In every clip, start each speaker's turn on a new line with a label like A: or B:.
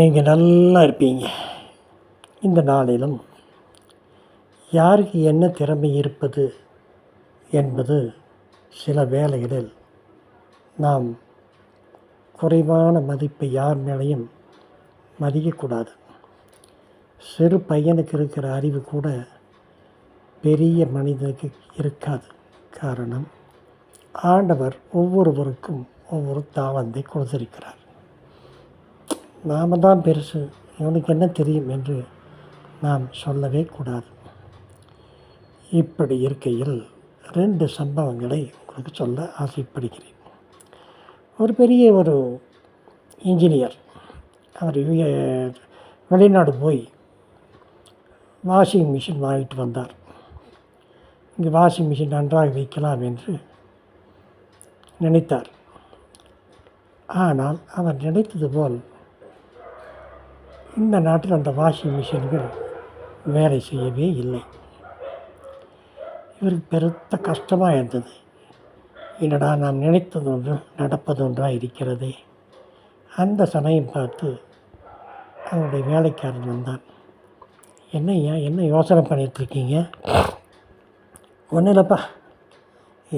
A: நீங்கள் நல்லா இருப்பீங்க. இந்த நாளிலும் யாருக்கு என்ன திறமை இருப்பது என்பது சில வேளைகளில் நாம் குறைவான மதிப்பை யார் மேலேயும் மதிக்கக்கூடாது. சிறு பையனுக்கு இருக்கிற அறிவு கூட பெரிய மனிதனுக்கு இருக்காது. காரணம், ஆண்டவர் ஒவ்வொருவருக்கும் ஒவ்வொரு தாளந்தை கொடுத்திருக்கிறார். நாம் தான் பெருசு, இவனுக்கு என்ன தெரியும் என்று நாம் சொல்லவே கூடாது. இப்படி இருக்கையில் 2 சம்பவங்களை உங்களுக்கு சொல்ல ஆசைப்படுகிறேன். ஒரு பெரிய இன்ஜினியர், அவர் வெளிநாடு போய் வாஷிங் மிஷின் வாங்கிட்டு வந்தார். இங்கே வாஷிங் மிஷின் நன்றாக வைக்கலாம் என்று நினைத்தார். ஆனால் அவர் நினைத்தது போல் இந்த நாட்டில் அந்த வாஷிங் மிஷின்கள் வேலை செய்யவே இல்லை. இவருக்கு பெருத்த கஷ்டமாக இருந்தது. என்னடா, நாம் நினைத்தது ஒன்று நடப்பது ஒன்றாக இருக்கிறதே. அந்த சமயம் பார்த்து அவருடைய வேலைக்காரன் வந்தான். என்னய்யா, என்ன யோசனை பண்ணிகிட்ருக்கீங்க? ஒன்றும் இல்லைப்பா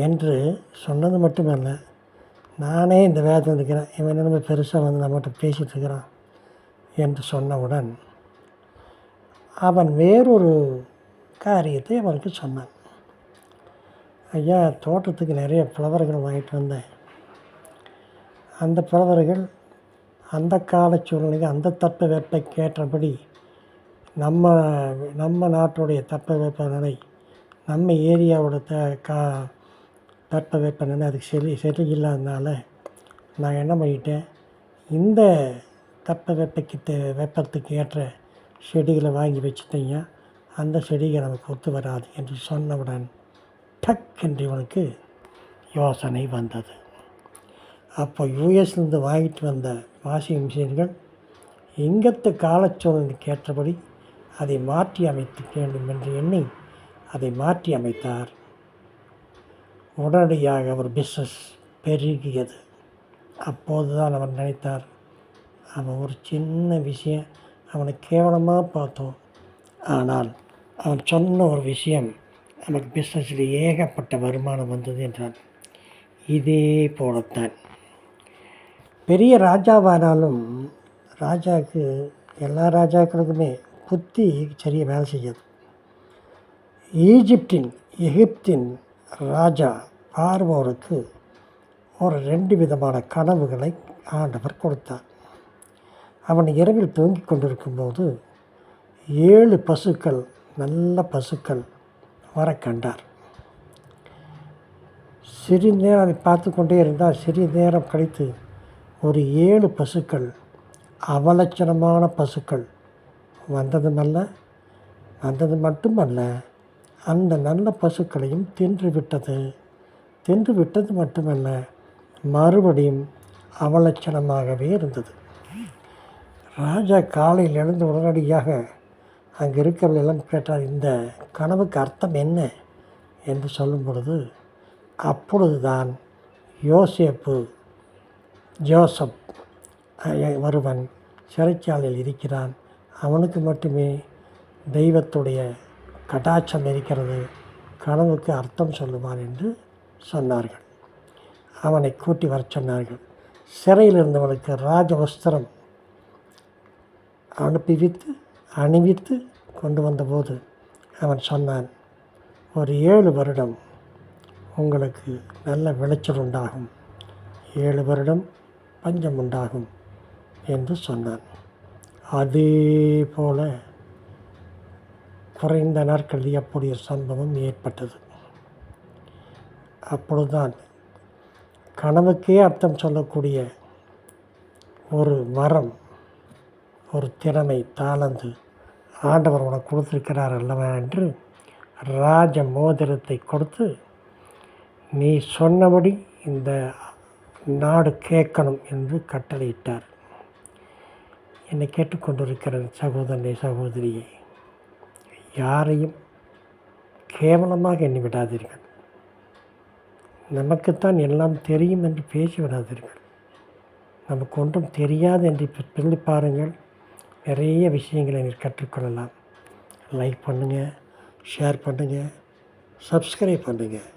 A: என்று சொன்னது மட்டுமல்ல, நானே இந்த வேதத்தில் இருக்கிறேன், இவன் நம்ம பெருசாக வந்து நம்மகிட்ட பேசிகிட்ருக்கிறான் என்று சொன்னவுடன் அவன் வேறொரு காரியத்தை அவனுக்கு சொன்னான். ஐயா, தோட்டத்துக்கு நிறைய புலவர்கள் வாங்கிட்டு வந்தேன். அந்த புலவர்கள் அந்த கால சூழ்நிலைக்கு அந்த தட்பவெப்பக்கு ஏற்றபடி நம்ம நாட்டுடைய தட்பவெப்பநிலை, நம்ம ஏரியாவோட தட்பவெப்பநிலை அதுக்கு சரியில்லாததுனால நான் என்ன பண்ணிட்டேன், இந்த வெப்பத்துக்கு ஏற்ற செடிகளை வாங்கி வச்சுட்டீங்க, அந்த செடிகள் நமக்கு ஒத்து வராது என்று சொன்னவுடன் டக் என்று இவனுக்கு யோசனை வந்தது. அப்போ யூஎஸ்லேருந்து வாங்கிட்டு வந்த வாஷிங் மிஷின்கள் இங்கத்து காலச்சூழலுக்கு ஏற்றபடி அதை மாற்றி அமைத்து வேண்டும் என்று எண்ணி அதை மாற்றி அமைத்தார். உடனடியாக அவர் பிஸ்னஸ் பெருகியது. அப்போது தான் அவர் நினைத்தார், அவன் ஒரு சின்ன விஷயம், அவனை கேவலமாக பார்த்தோம், ஆனால் அவன் சொன்ன ஒரு விஷயம் நமக்கு பிஸ்னஸில் ஏகப்பட்ட வருமானம் வந்தது என்றான். இதே போலத்தான் பெரிய ராஜாவானாலும் ராஜாவுக்கு, எல்லா ராஜாக்களுக்குமே புத்தி சரியாக வேலை செய்யாது. எகிப்தின் ராஜா பார்வோருக்கு ஒரு 2 விதமான கனவுகளை ஆண்டவர் கொடுத்தார். அவன் இரவில் தூங்கிக் கொண்டிருக்கும்போது 7 பசுக்கள், நல்ல பசுக்கள் வர கண்டார். சிறிது நேரம் அதை பார்த்து கொண்டே இருந்தால், சிறிது நேரம் கழித்து ஒரு 7 பசுக்கள், அவலட்சணமான பசுக்கள் வந்தது மட்டுமல்ல, அந்த நல்ல பசுக்களையும் தின்று விட்டது மட்டுமல்ல, மறுபடியும் அவலட்சணமாகவே இருந்தது. ராஜா காலையில் எழுந்து உடனடியாக அங்கே இருக்கிறவர்களெல்லாம் கேட்டார், இந்த கனவுக்கு அர்த்தம் என்ன என்று சொல்லும் பொழுது, அப்பொழுது தான் ஜோசப் ஒருவன் சிறைச்சாலையில் இருக்கிறான், அவனுக்கு மட்டுமே தெய்வத்துடைய கடாட்சம் இருக்கிறது, கனவுக்கு அர்த்தம் சொல்லுவான் என்று சொன்னார்கள். அவனை கூட்டி வர சொன்னார்கள். சிறையில் இருந்தவனுக்கு ராஜவஸ்திரம் அணிவித்து கொண்டு வந்தபோது அவன் சொன்னான், ஒரு 7 வருடம் உங்களுக்கு நல்ல விளைச்சல் உண்டாகும், 7 வருடம் பஞ்சம் உண்டாகும் என்று சொன்னான். அதே போல குறைந்த நாட்களில் அப்படி ஒரு சம்பவம் ஏற்பட்டது. அப்பொழுதுதான் கனவுக்கே அர்த்தம் சொல்லக்கூடிய ஒரு வரம், ஒரு திறமை, தாளந்து ஆண்டவர் உனக்கு கொடுத்திருக்கிறார் அல்லவா என்று ராஜ மோதிரத்தை கொடுத்து, நீ சொன்னபடி இந்த நாடு கேட்கணும் என்று கட்டளையிட்டார். என்னை கேட்டுக்கொண்டிருக்கிற சகோதரனை, சகோதரியை, யாரையும் கேவலமாக எண்ணி விடாதீர்கள். நமக்குத்தான் எல்லாம் தெரியும் என்று பேசி விடாதீர்கள். நமக்கு ஒன்றும் தெரியாது என்று சொல்லி பாருங்கள், நிறைய விஷயங்களை நீ கற்றுக்கொள்ளலாம். லைக் பண்ணுங்கள், ஷேர் பண்ணுங்கள், சப்ஸ்கிரைப் பண்ணுங்கள்.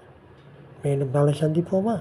A: மீண்டும் நாளை சந்திப்போமா?